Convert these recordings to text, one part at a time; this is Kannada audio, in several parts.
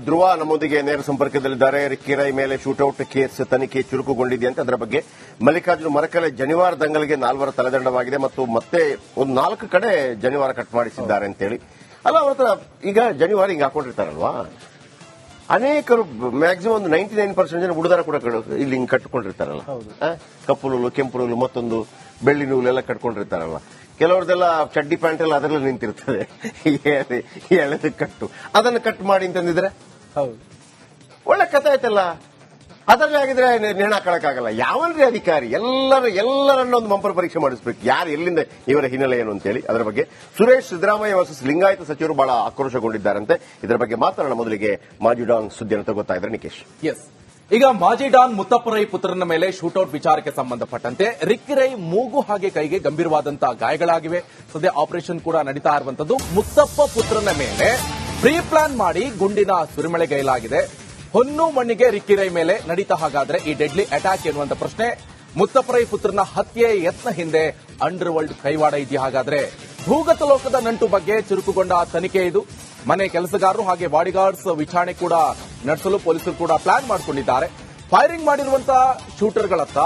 ಧ್ರುವ ನಮ್ಮೊಂದಿಗೆ ನೇರ ಸಂಪರ್ಕದಲ್ಲಿದ್ದಾರೆ. ರಿಕ್ಕಿರೈ ಮೇಲೆ ಶೂಟೌಟ್ ಕೇಸ್ ತನಿಖೆ ಚುರುಕುಗೊಂಡಿದೆಯಂತೆ. ಅದರ ಬಗ್ಗೆ ಮಲ್ಲಿಕಾರ್ಜುನ ಮರಕಲೆ ಜನಿವಾರ ದಂಗಲಿಗೆ 4 ತಲೆದಂಡವಾಗಿದೆ ಮತ್ತು ಮತ್ತೆ ಒಂದು 4 ಕಡೆ ಜನಿವಾರ ಕಟ್ ಮಾಡಿಸಿದ್ದಾರೆ ಅಂತೇಳಿ. ಅಲ್ಲ, ಅವ್ರ ಹತ್ರ ಈಗ ಜನಿವಾರ ಹಿಂಗೆ ಹಾಕೊಂಡಿರ್ತಾರಲ್ವಾ, ಅನೇಕರು ಮ್ಯಾಕ್ಸಿಮಮ್ ಒಂದು 99% ಜನ ಹುಡುದಾರ ಕೂಡ ಇಲ್ಲಿ ಹಿಂಗೆ ಕಟ್ಕೊಂಡಿರ್ತಾರಲ್ಲ, ಕಪ್ಪು ನೂಲು, ಕೆಂಪು ನೂಲು, ಮತ್ತೊಂದು ಬೆಳ್ಳಿ ನೂಲೆಲ್ಲ ಕಟ್ಕೊಂಡಿರ್ತಾರಲ್ಲ. ಕೆಲವ್ರದೆಲ್ಲ ಚಡ್ಡಿ ಪ್ಯಾಂಟ್ ಎಲ್ಲ ಅದರಲ್ಲಿ ನಿಂತಿರ್ತದೆ, ಎಳೆದು ಕಟ್ಟು ಅದನ್ನು ಕಟ್ ಮಾಡಿ ಅಂತಂದಿದ್ರೆ ಒಳ್ಳೆ ಕಥೆ ಆಯ್ತಲ್ಲ. ಅದರಲ್ಲಿ ಆಗಿದ್ರೆ ನೇಣ ಹಾಕಕ್ಕಾಗಲ್ಲ. ಯಾವನ್ರಿ ಅಧಿಕಾರಿ ಎಲ್ಲರನ್ನ ಒಂದು ಮಂಪರ್ ಪರೀಕ್ಷೆ ಮಾಡಿಸ್ಬೇಕು, ಯಾರು ಎಲ್ಲಿಂದ ಇವರ ಹಿನ್ನೆಲೆ ಏನು ಅಂತೇಳಿ. ಅದರ ಬಗ್ಗೆ ಸುರೇಶ್ ಸಿದ್ದರಾಮಯ್ಯ ವರ್ಸಸ್ ಲಿಂಗಾಯತ ಸಚಿವರು ಬಹಳ ಆಕ್ರೋಶಗೊಂಡಿದ್ದಾರಂತೆ. ಇದರ ಬಗ್ಗೆ ಮಾತನಾಡೋಣ. ಮೊದಲಿಗೆ ಮಾಜಿ ಡಾನ್ ಸುದ್ದಿಯನ್ನು ತಗೋತಾ ಇದ್ದಾರೆ ನಿಕೇಶ್. ಈಗ ಮಾಜಿ ಡಾನ್ ಮುತ್ತಪ್ಪ ರೈ ಪುತ್ರನ ಮೇಲೆ ಶೂಟೌಟ್ ವಿಚಾರಕ್ಕೆ ಸಂಬಂಧಪಟ್ಟಂತೆ ರಿಕ್ಕಿರೈ ಮೂಗು ಹಾಗೆ ಕೈಗೆ ಗಂಭೀರವಾದಂತಹ ಗಾಯಗಳಾಗಿವೆ. ಸದ್ಯ ಆಪರೇಷನ್ ಕೂಡ ನಡೀತಾ ಇರುವಂತದ್ದು. ಮುತ್ತಪ್ಪ ಪುತ್ರನ ಮೇಲೆ ಪ್ರೀ ಪ್ಲಾನ್ ಮಾಡಿ ಗುಂಡಿನ ಸುರಿಮಳೆಗೈಲಾಗಿದೆ. ಹೊನ್ನು ಮಣ್ಣಿಗೆ ರಿಕ್ಕಿರೈ ಮೇಲೆ ನಡೀತಾ ಹಾಗಾದ್ರೆ ಈ ಡೆಡ್ಲಿ ಅಟ್ಯಾಕ್ ಎನ್ನುವಂತ ಪ್ರಶ್ನೆ. ಮುತ್ತಪ್ಪ ರೈ ಪುತ್ರನ ಹತ್ಯೆ ಯತ್ನ ಹಿಂದೆ ಅಂಡರ್ ವರ್ಲ್ಡ್ ಕೈವಾಡ ಇದೆಯಾ ಹಾಗಾದ್ರೆ? ಭೂಗತ ಲೋಕದ ನಂಟು ಬಗ್ಗೆ ಚುರುಕುಗೊಂಡ ತನಿಖೆ ಇದು. ಮನೆ ಕೆಲಸಗಾರರು ಹಾಗೆ ಬಾಡಿಗಾರ್ಡ್ಸ್ ವಿಚಾರಣೆ ಕೂಡ ನಡೆಸಲು ಪೊಲೀಸರು ಕೂಡ ಪ್ಲಾನ್ ಮಾಡಿಕೊಂಡಿದ್ದಾರೆ. ಫೈರಿಂಗ್ ಮಾಡಿರುವಂತಹ ಶೂಟರ್ಗಳತ್ತ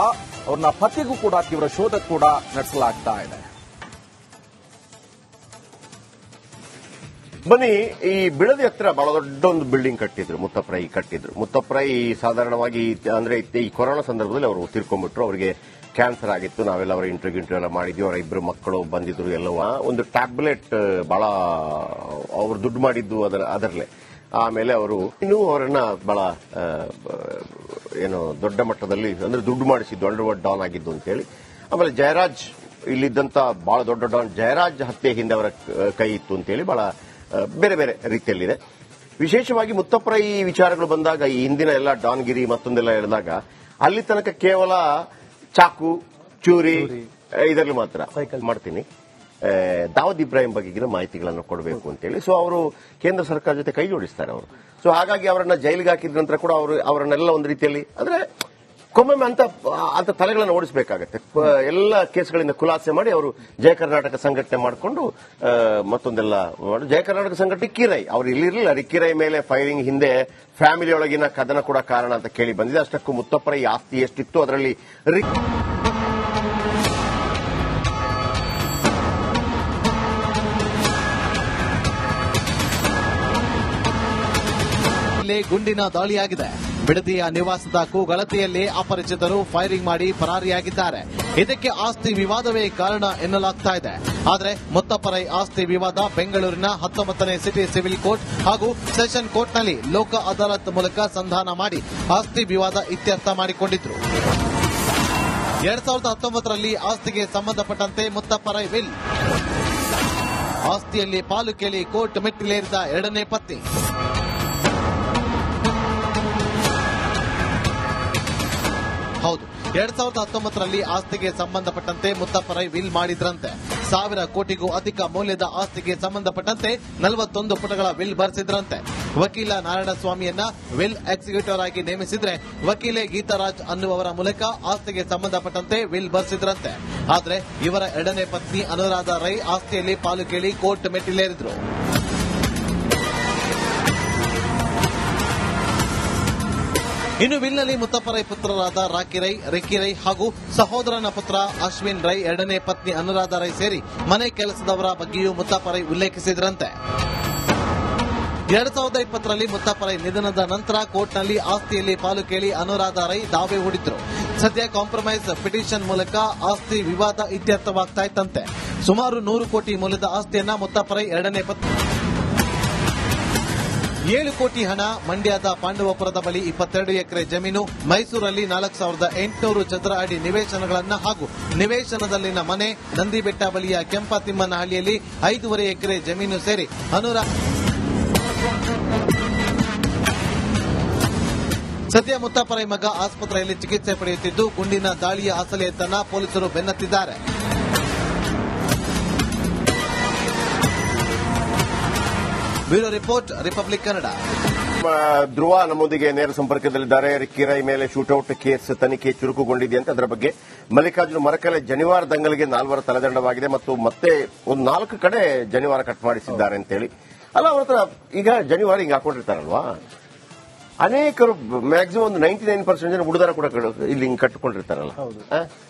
ಅವ್ರನ್ನ ಪತ್ತೆಗೂ ಕೂಡ ತೀವ್ರ ಶೋಧ ಕೂಡ ನಡೆಸಲಾಗ್ತಾ ಇದೆ. ಬನ್ನಿ, ಈ ಬಿಡದಿ ಹತ್ರ ಬಹಳ ದೊಡ್ಡ ಒಂದು ಬಿಲ್ಡಿಂಗ್ ಕಟ್ಟಿದ್ರು, ಮುತ್ತಪ್ಪ ರೈ ಸಾಧಾರಣವಾಗಿ ಅಂದ್ರೆ ಈ ಕೊರೋನಾ ಸಂದರ್ಭದಲ್ಲಿ ಅವರು ತೀರ್ಕೊಂಡ್ಬಿಟ್ರು. ಅವರಿಗೆ ಕ್ಯಾನ್ಸರ್ ಆಗಿತ್ತು. ನಾವೆಲ್ಲ ಅವರ ಇಂಟರ್ವ್ಯೂ ಎಲ್ಲ ಮಾಡಿದ್ವಿ. ಅವರ 2 ಮಕ್ಕಳು ಬಂದಿದ್ರು. ಎಲ್ಲವ ಒಂದು ಟ್ಯಾಬ್ಲೆಟ್ ಬಹಳ ಅವರು ದುಡ್ಡು ಮಾಡಿದ್ದು ಅದರಲ್ಲೇ. ಆಮೇಲೆ ಅವರು ಇನ್ನೂ ಅವರನ್ನ ಬಹಳ ದೊಡ್ಡ ಮಟ್ಟದಲ್ಲಿ ಅಂದ್ರೆ ದುಡ್ಡು ಮಾಡಿಸಿದ್ದು, ಅಂಡರ್ವರ್ಲ್ಡ್ ಡಾನ್ ಆಗಿದ್ದು ಅಂತೇಳಿ. ಆಮೇಲೆ ಜಯರಾಜ್, ಇಲ್ಲಿದ್ದಂತ ಬಹಳ ದೊಡ್ಡ ಡಾನ್ ಜಯರಾಜ್ ಹತ್ಯೆ ಹಿಂದೆ ಅವರ ಕೈ ಇತ್ತು ಅಂತೇಳಿ ಬಹಳ ಬೇರೆ ಬೇರೆ ರೀತಿಯಲ್ಲಿದೆ. ವಿಶೇಷವಾಗಿ ಮುತ್ತಪ್ಪ ರೈ ವಿಚಾರಗಳು ಬಂದಾಗ, ಈ ಹಿಂದಿನ ಎಲ್ಲ ಡಾನ್ಗಿರಿ ಮತ್ತೊಂದೆಲ್ಲ ಹೇಳಿದಾಗ ಅಲ್ಲಿ ತನಕ ಕೇವಲ ಚಾಕು, ಚೂರಿ ಇದರಲ್ಲಿ ಮಾತ್ರ ಮಾಡ್ತೀನಿ. ದಾವೂದ್ ಇಬ್ರಾಹಿಂ ಬಗೆಗಿನ ಮಾಹಿತಿಗಳನ್ನು ಕೊಡಬೇಕು ಅಂತೇಳಿ. ಸೊ ಅವರು ಕೇಂದ್ರ ಸರ್ಕಾರ ಜೊತೆ ಕೈ ಜೋಡಿಸ್ತಾರೆ ಅವರು. ಸೊ ಹಾಗಾಗಿ ಅವರನ್ನ ಜೈಲಿಗೆ ಹಾಕಿದ ನಂತರ ಕೂಡ ಅವರನ್ನೆಲ್ಲ ಒಂದು ರೀತಿಯಲ್ಲಿ ಅಂದ್ರೆ ಕೊಮ್ಮೊಮ್ಮೆ ಅಂತ ತಲೆಗಳನ್ನು ಓಡಿಸಬೇಕಾಗತ್ತೆ. ಎಲ್ಲ ಕೇಸ್ಗಳಿಂದ ಖುಲಾಸೆ ಮಾಡಿ ಅವರು ಜಯ ಕರ್ನಾಟಕ ಸಂಘಟನೆ ಮಾಡಿಕೊಂಡು ಮತ್ತೊಂದೆಲ್ಲ ಜಯ ಕರ್ನಾಟಕ ಸಂಘಟನೆ ರಿಕ್ಕಿರೈ ಅವರು ಇಲ್ಲಿರಲಿಲ್ಲ. ರಿಕ್ಕಿರೈ ಮೇಲೆ ಫೈರಿಂಗ್ ಹಿಂದೆ ಫ್ಯಾಮಿಲಿಯೊಳಗಿನ ಕದನ ಕೂಡ ಕಾರಣ ಅಂತ ಕೇಳಿ ಬಂದಿದೆ. ಅಷ್ಟಕ್ಕೂ ಮುತ್ತಪ್ಪ ರೈ ಆಸ್ತಿ ಎಷ್ಟಿತ್ತು ಅದರಲ್ಲಿ ಗುಂಡಿನ ದಾಳಿಯಾಗಿದೆ. ಬಿಡದಿಯ ನಿವಾಸದ ಕೂಗಳತೆಯಲ್ಲಿ ಅಪರಿಚಿತರು ಫೈರಿಂಗ್ ಮಾಡಿ ಪರಾರಿಯಾಗಿದ್ದಾರೆ. ಇದಕ್ಕೆ ಆಸ್ತಿ ವಿವಾದವೇ ಕಾರಣ ಎನ್ನಲಾಗ್ತಾ ಇದೆ. ಆದರೆ ಮುತ್ತಪ್ಪ ರೈ ಆಸ್ತಿ ವಿವಾದ ಬೆಂಗಳೂರಿನ 19ನೇ ಸಿಟಿ ಸಿವಿಲ್ ಕೋರ್ಟ್ ಹಾಗೂ ಸೆಷನ್ ಕೋರ್ಟ್ನಲ್ಲಿ ಲೋಕ ಅದಾಲತ್ ಮೂಲಕ ಸಂಧಾನ ಮಾಡಿ ಆಸ್ತಿ ವಿವಾದ ಇತ್ಯರ್ಥ ಮಾಡಿಕೊಂಡಿದ್ರು. 2019ರಲ್ಲಿ ಆಸ್ತಿಗೆ ಸಂಬಂಧಪಟ್ಟಂತೆ ಮುತ್ತಪ್ಪ ರೈ ವಿಲ್ ಆಸ್ತಿಯಲ್ಲಿ ಪಾಲು ಕೇಳಿ ಕೋರ್ಟ್ ಮೆಟ್ಟಿಲೇರಿದ 2ನೇ ಪತ್ನಿ. ಹೌದು, 2019ರಲ್ಲಿ ಆಸ್ತಿಗೆ ಸಂಬಂಧಪಟ್ಟಂತೆ ಮುತ್ತಪ್ಪ ರೈ ವಿಲ್ ಮಾಡಿದ್ರಂತೆ. 1000 ಕೋಟಿಗೂ ಅಧಿಕ ಮೌಲ್ಯದ ಆಸ್ತಿಗೆ ಸಂಬಂಧಪಟ್ಟಂತೆ 41 ಪುಟಗಳ ವಿಲ್ ಬರೆಸಿದ್ರಂತೆ. ವಕೀಲ ನಾರಾಯಣಸ್ವಾಮಿಯನ್ನ ವಿಲ್ ಎಕ್ಸಿಕ್ಯೂಟಿವ್ ಆಗಿ ನೇಮಿಸಿದ್ರೆ ವಕೀಲೆ ಗೀತಾರಾಜ್ ಅನ್ನುವವರ ಮೂಲಕ ಆಸ್ತಿಗೆ ಸಂಬಂಧಪಟ್ಟಂತೆ ವಿಲ್ ಬರೆಸಿದ್ರಂತೆ. ಆದ್ರೆ ಇವರ 2ನೇ ಪತ್ನಿ ಅನುರಾಧ ರೈ ಆಸ್ತಿಯಲ್ಲಿ ಪಾಲು ಕೇಳಿ ಕೋರ್ಟ್ ಮೆಟ್ಟಿಲೇರಿದ್ರು. ಇನ್ನು ವಿಲ್ನಲ್ಲಿ ಮುತ್ತಪ್ಪ ರೈ ಪುತ್ರರಾದ ರಿಕ್ಕಿರೈ ಹಾಗೂ ಸಹೋದರನ ಪುತ್ರ ಅಶ್ವಿನ್ ರೈ, 2ನೇ ಪತ್ನಿ ಅನುರಾಧ ರೈ ಸೇರಿ ಮನೆ ಕೆಲಸದವರ ಬಗ್ಗೆಯೂ ಮುತ್ತಪ್ಪ ರೈ ಉಲ್ಲೇಖಿಸಿದ್ರಂತೆ. 2020ರಲ್ಲಿ ಮುತ್ತಪ್ಪ ರೈ ನಿಧನದ ನಂತರ ಕೋರ್ಟ್ನಲ್ಲಿ ಆಸ್ತಿಯಲ್ಲಿ ಪಾಲು ಕೇಳಿ ಅನುರಾಧ ರೈ ದಾವೆ ಹೂಡಿದ್ರು. ಸದ್ಯ ಕಾಂಪ್ರಮೈಸ್ ಪಿಟಿಷನ್ ಮೂಲಕ ಆಸ್ತಿ ವಿವಾದ ಇತ್ಯರ್ಥವಾಗ್ತಾ ಇತ್ತಂತೆ. ಸುಮಾರು 100 ಕೋಟಿ ಮೌಲ್ಯದ ಆಸ್ತಿಯನ್ನ ಮುತ್ತಪ್ಪ ರೈ 2ನೇ ಪತ್ನಿ 7 ಕೋಟಿ ಹಣ, ಮಂಡ್ಯದ ಪಾಂಡವಪುರದ ಬಳಿ 22 ಎಕರೆ ಜಮೀನು, ಮೈಸೂರಲ್ಲಿ 4800 ಚದರ ಅಡಿ ನಿವೇಶನಗಳನ್ನು ಹಾಗೂ ನಿವೇಶನದಲ್ಲಿನ ಮನೆ, ನಂದಿಬೆಟ್ಟ ಬಳಿಯ ಕೆಂಪತಿಮ್ಮನಹಳ್ಳಿಯಲ್ಲಿ 5.5 ಎಕರೆ ಜಮೀನು ಸೇರಿ ಸದ್ಯ ಮುತ್ತಪ್ಪ ರೈ ಮಗ ಆಸ್ಪತ್ರೆಯಲ್ಲಿ ಚಿಕಿತ್ಸೆ ಪಡೆಯುತ್ತಿದ್ದು ಗುಂಡಿನ ದಾಳಿಯ ಅಸಲಿಯತ್ತನ್ನ ಪೊಲೀಸರು ಬೆನ್ನತ್ತಿದ್ದಾರೆ. Bureau report, Republic Kannada. Dhruva ನಮ್ಮೊಂದಿಗೆ ನೇರ ಸಂಪರ್ಕದಲ್ಲಿದ್ದಾರೆ. ರಿಕ್ಕಿರೈ ಮೇಲೆ ಶೂಟೌಟ್ ಕೇಸ್ ತನಿಖೆ ಚುರುಕುಗೊಂಡಿದೆಯಂತೆ. ಅದರ ಬಗ್ಗೆ ಮಲ್ಲಿಕಾರ್ಜುನ ಮರಕಲೆ ಜನಿವಾರ ದಂಗಲಿಗೆ 4 ತಲೆದಂಡವಾಗಿದೆ ಮತ್ತು ಮತ್ತೆ ಒಂದು 4 ಕಡೆ ಜನಿವಾರ ಕಟ್ ಮಾಡಿಸಿದ್ದಾರೆ ಅಂತೇಳಿ. ಅಲ್ಲ ಅವ್ರ ಹತ್ರ ಈಗ ಜನಿವಾರ ಹಿಂಗೆ ಹಾಕೊಂಡಿರ್ತಾರಲ್ವಾ, ಅನೇಕರು ಮ್ಯಾಕ್ಸಿಮಮ್ ಒಂದು 99% ಜನ ಉಡುದಾರ ಕೂಡ ಇಲ್ಲಿ ಹಿಂಗೆ ಕಟ್ಕೊಂಡಿರ್ತಾರಲ್ಲ,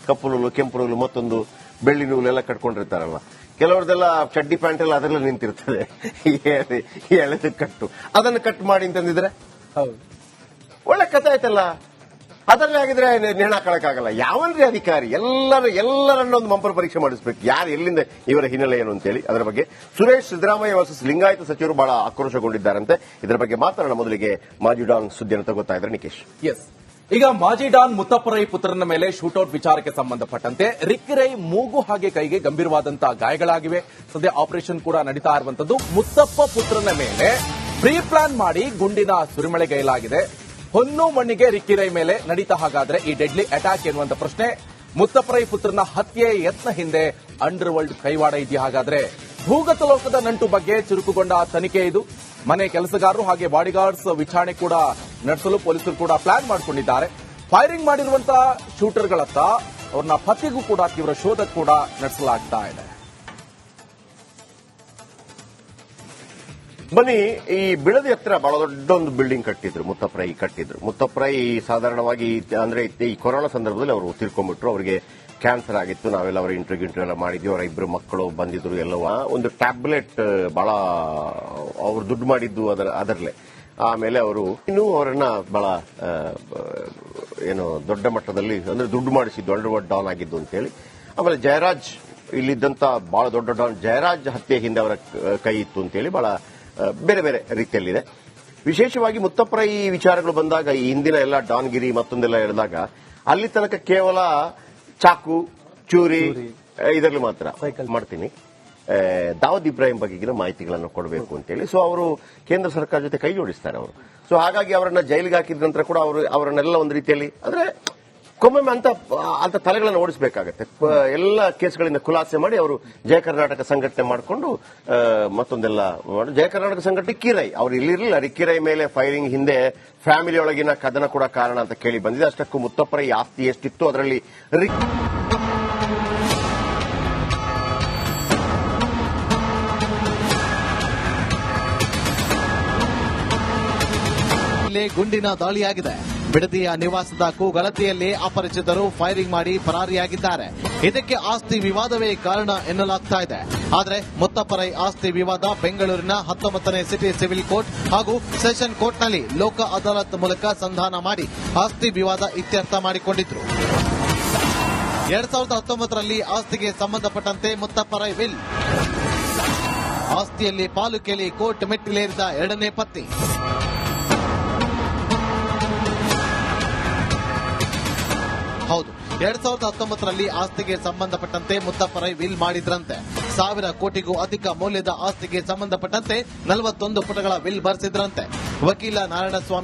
ಕಪ್ಪು ನೂಲು, ಕೆಂಪು ನೂಲು, ಮತ್ತೊಂದು ಬೆಳ್ಳಿ ನೂಲು ಎಲ್ಲ ಕಟ್ಕೊಂಡಿರ್ತಾರಲ್ಲ. ಕೆಲವ್ರದೆಲ್ಲ ಚಡ್ಡಿ ಪ್ಯಾಂಟ್ ಎಲ್ಲ ಅದೆಲ್ಲ ನಿಂತಿರ್ತದೆ, ಎಳೆದು ಕಟ್ಟು, ಅದನ್ನು ಕಟ್ ಮಾಡಿ ಅಂತಂದಿದ್ರೆ ಒಳ್ಳೆ ಕಥೆ ಆಯ್ತಲ್ಲ. ಅದರಲ್ಲಿ ಆಗಿದ್ರೆ ನೇಣ ಹಾಕಕ್ಕಾಗಲ್ಲ. ಯಾವನ್ರಿ ಅಧಿಕಾರಿ? ಎಲ್ಲರನ್ನೊಂದು ಮಂಪರ್ ಪರೀಕ್ಷೆ ಮಾಡಿಸ್ಬೇಕು, ಯಾರು ಎಲ್ಲಿಂದ ಇವರ ಹಿನ್ನೆಲೆ ಏನು ಅಂತೇಳಿ. ಅದರ ಬಗ್ಗೆ ಸುರೇಶ್ ಸಿದ್ದರಾಮಯ್ಯ ವರ್ಸಸ್ ಲಿಂಗಾಯತ ಸಚಿವರು ಬಹಳ ಆಕ್ರೋಶಗೊಂಡಿದ್ದಾರಂತೆ. ಇದರ ಬಗ್ಗೆ ಮಾತಾಡೋಣ. ಮೊದಲಿಗೆ ಮಾಜಿ ಡಾನ್ ಸುದ್ದಿಯನ್ನು ತಗೋತಾ ಇದ್ದಾರೆ ನಿಕೇಶ್. ಎಸ್, ಈಗ ಮಾಜಿ ಡಾನ್ ಮುತ್ತಪ್ಪ ರೈ ಪುತ್ರನ ಮೇಲೆ ಶೂಟೌಟ್ ವಿಚಾರಕ್ಕೆ ಸಂಬಂಧಪಟ್ಟಂತೆ ರಿಕ್ಕಿ ರೈ ಮೂಗು ಹಾಗೆ ಕೈಗೆ ಗಂಭೀರವಾದಂತಹ ಗಾಯಗಳಾಗಿವೆ. ಸದ್ಯ ಆಪರೇಷನ್ ಕೂಡ ನಡೀತಾ ಇರುವಂತದ್ದು. ಮುತ್ತಪ್ಪ ಪುತ್ರನ ಮೇಲೆ ಪ್ರೀ ಪ್ಲಾನ್ ಮಾಡಿ ಗುಂಡಿನ ಸುರಿಮಳೆಗೈಲಾಗಿದೆ. ಹೊನ್ನು ಮಣ್ಣಿಗೆ ರಿಕ್ಕಿ ರೈ ಮೇಲೆ ನಡೀತಾ ಹಾಗಾದ್ರೆ ಈ ಡೆಡ್ಲಿ ಅಟ್ಯಾಕ್ ಎನ್ನುವಂತ ಪ್ರಶ್ನೆ. ಮುತ್ತಪ್ಪ ರೈ ಪುತ್ರನ ಹತ್ಯೆ ಯತ್ನ ಹಿಂದೆ ಅಂಡರ್ ವರ್ಲ್ಡ್ ಕೈವಾಡ ಇದೆಯಾ ಹಾಗಾದ್ರೆ? ಭೂಗತ ಲೋಕದ ನಂಟು ಬಗ್ಗೆ ಚುರುಕುಗೊಂಡ ತನಿಖೆ ಇದು. ಮನೆ ಕೆಲಸಗಾರರು ಹಾಗೆ ಬಾಡಿಗಾರ್ಡ್ಸ್ ವಿಚಾರಣೆ ಕೂಡ ನಡೆಸಲು ಪೊಲೀಸರು ಕೂಡ ಪ್ಲಾನ್ ಮಾಡಿಕೊಂಡಿದ್ದಾರೆ. ಫೈರಿಂಗ್ ಮಾಡಿರುವಂತಹ ಶೂಟರ್ಗಳತ್ತ ಅವ್ರನ್ನ ಪತ್ತೆಗೂ ಕೂಡ ತೀವ್ರ ಶೋಧ ಕೂಡ ನಡೆಸಲಾಗ್ತಾ ಇದೆ. ಬನ್ನಿ, ಈ ಬಿಳದಿ ಹತ್ರ ಬಹಳ ದೊಡ್ಡ ಒಂದು ಬಿಲ್ಡಿಂಗ್ ಕಟ್ಟಿದ್ರು, ಮುತ್ತಪ್ಪ ರೈ ಕಟ್ಟಿದ್ರು. ಮುತ್ತಪ್ಪ ರೈ ಸಾಧಾರಣವಾಗಿ ಅಂದ್ರೆ ಈ ಕೊರೋನಾ ಸಂದರ್ಭದಲ್ಲಿ ಅವರು ತೀರ್ಕೊಂಡ್ಬಿಟ್ರು. ಅವರಿಗೆ ಕ್ಯಾನ್ಸರ್ ಆಗಿತ್ತು. ನಾವೆಲ್ಲ ಅವರ ಇಂಟರ್ವ್ಯೂ ಎಲ್ಲ ಮಾಡಿದ್ವಿ. ಅವರ ಇಬ್ಬರು ಮಕ್ಕಳು ಬಂದಿದ್ರು. ಎಲ್ಲವ ಒಂದು ಟ್ಯಾಬ್ಲೆಟ್ ಬಹಳ ಅವರು ದುಡ್ಡು ಮಾಡಿದ್ದು ಅದರಲ್ಲೇ. ಆಮೇಲೆ ಅವರು ಇನ್ನೂ ಅವರನ್ನ ಬಹಳ ಏನು ದೊಡ್ಡ ಮಟ್ಟದಲ್ಲಿ ಅಂದ್ರೆ ದುಡ್ಡು ಮಾಡಿಸಿದ್ದು, ಅಂಡರ್ ವರ್ಲ್ಡ್ ಡಾನ್ ಆಗಿದ್ದು ಅಂತೇಳಿ. ಆಮೇಲೆ ಜಯರಾಜ್ ಇಲ್ಲಿದ್ದಂತ ಬಹಳ ದೊಡ್ಡ ಡಾನ್ ಜಯರಾಜ್ ಹತ್ಯೆ ಹಿಂದೆ ಅವರ ಕೈ ಇತ್ತು ಅಂತೇಳಿ ಬಹಳ ಬೇರೆ ಬೇರೆ ರೀತಿಯಲ್ಲಿದೆ. ವಿಶೇಷವಾಗಿ ಮುತ್ತಪ್ಪ ರೈ ವಿಚಾರಗಳು ಬಂದಾಗ, ಈ ಹಿಂದಿನ ಎಲ್ಲ ಡಾನ್ಗಿರಿ ಮತ್ತೊಂದೆಲ್ಲ ಹೇಳಿದಾಗ ಅಲ್ಲಿ ತನಕ ಕೇವಲ ಚಾಕು ಚೂರಿ ಇದರಲ್ಲಿ ಮಾತ್ರ ಮಾಡ್ತೀನಿ. ದಾವೂದ್ ಇಬ್ರಾಹಿಂ ಬಗೆಗಿನ ಮಾಹಿತಿಗಳನ್ನು ಕೊಡಬೇಕು ಅಂತೇಳಿ ಸೊ ಅವರು ಕೇಂದ್ರ ಸರ್ಕಾರ ಜೊತೆ ಕೈ ಜೋಡಿಸ್ತಾರೆ ಅವರು. ಸೊ ಹಾಗಾಗಿ ಅವರನ್ನ ಜೈಲಿಗೆ ಹಾಕಿದ ನಂತರ ಕೂಡ ಅವರನ್ನೆಲ್ಲ ಒಂದು ರೀತಿಯಲ್ಲಿ ಅಂದ್ರೆ ಕೊಮ್ಮೊಮ್ಮೆ ಅಂತ ತಲೆಗಳನ್ನು ಓಡಿಸಬೇಕಾಗತ್ತೆ. ಎಲ್ಲ ಕೇಸ್ಗಳಿಂದ ಖುಲಾಸೆ ಮಾಡಿ ಅವರು ಜಯ ಕರ್ನಾಟಕ ಸಂಘಟನೆ ಮಾಡಿಕೊಂಡು ಮತ್ತೊಂದೆಲ್ಲ ಜಯ ಕರ್ನಾಟಕ ಸಂಘಟನೆ ರಿಕ್ಕಿ ಅವರು ಇಲ್ಲಿರಲಿಲ್ಲ. ರಿಕ್ಕಿ ರೈ ಮೇಲೆ ಫೈರಿಂಗ್ ಹಿಂದೆ ಫ್ಯಾಮಿಲಿ ಒಳಗಿನ ಕದನ ಕೂಡ ಕಾರಣ ಅಂತ ಕೇಳಿ ಬಂದಿದೆ. ಅಷ್ಟಕ್ಕೂ ಮುತ್ತಪ್ಪ ರೈ ಆಸ್ತಿ ಎಷ್ಟಿತ್ತು ಅದರಲ್ಲಿ ಗುಂಡಿನ ದಾಳಿಯಾಗಿದೆ. ಬಿಡದಿಯ ನಿವಾಸದ ಕೂಗಲತೆಯಲ್ಲಿ ಅಪರಿಚಿತರು ಫೈರಿಂಗ್ ಮಾಡಿ ಪರಾರಿಯಾಗಿದ್ದಾರೆ. ಇದಕ್ಕೆ ಆಸ್ತಿ ವಿವಾದವೇ ಕಾರಣ ಎನ್ನಲಾಗ್ತಾ ಇದೆ. ಆದರೆ ಮುತ್ತಪ್ಪ ರೈ ಆಸ್ತಿ ವಿವಾದ ಬೆಂಗಳೂರಿನ 19ನೇ ಸಿಟಿ ಸಿವಿಲ್ ಕೋರ್ಟ್ ಹಾಗೂ ಸೆಷನ್ ಕೋರ್ಟ್ನಲ್ಲಿ ಲೋಕ ಅದಾಲತ್ ಮೂಲಕ ಸಂಧಾನ ಮಾಡಿ ಆಸ್ತಿ ವಿವಾದ ಇತ್ಯರ್ಥ ಮಾಡಿಕೊಂಡಿದ್ರು. 2019ರಲ್ಲಿ ಆಸ್ತಿಗೆ ಸಂಬಂಧಪಟ್ಟಂತೆ ಮುತ್ತಪ್ಪ ರೈ ವಿಲ್ ಆಸ್ತಿಯಲ್ಲಿ ಪಾಲು ಕೇಳಿ ಕೋರ್ಟ್ ಮೆಟ್ಟಿಲೇರಿದ ಎರಡನೇ ಪತ್ನಿ. ಹೌದು, 2019ರಲ್ಲಿ ಆಸ್ತಿಗೆ ಸಂಬಂಧಪಟ್ಟಂತೆ ಮುತ್ತಪ್ಪ ರೈ ವಿಲ್ ಮಾಡಿದ್ರಂತೆ. 1,000 ಕೋಟಿಗೂ ಅಧಿಕ ಮೌಲ್ಯದ ಆಸ್ತಿಗೆ ಸಂಬಂಧಪಟ್ಟಂತೆ 41 ಪುಟಗಳ ವಿಲ್ ಬರೆಸಿದ್ರಂತೆ. ವಕೀಲ ನಾರಾಯಣಸ್ವಾಮಿ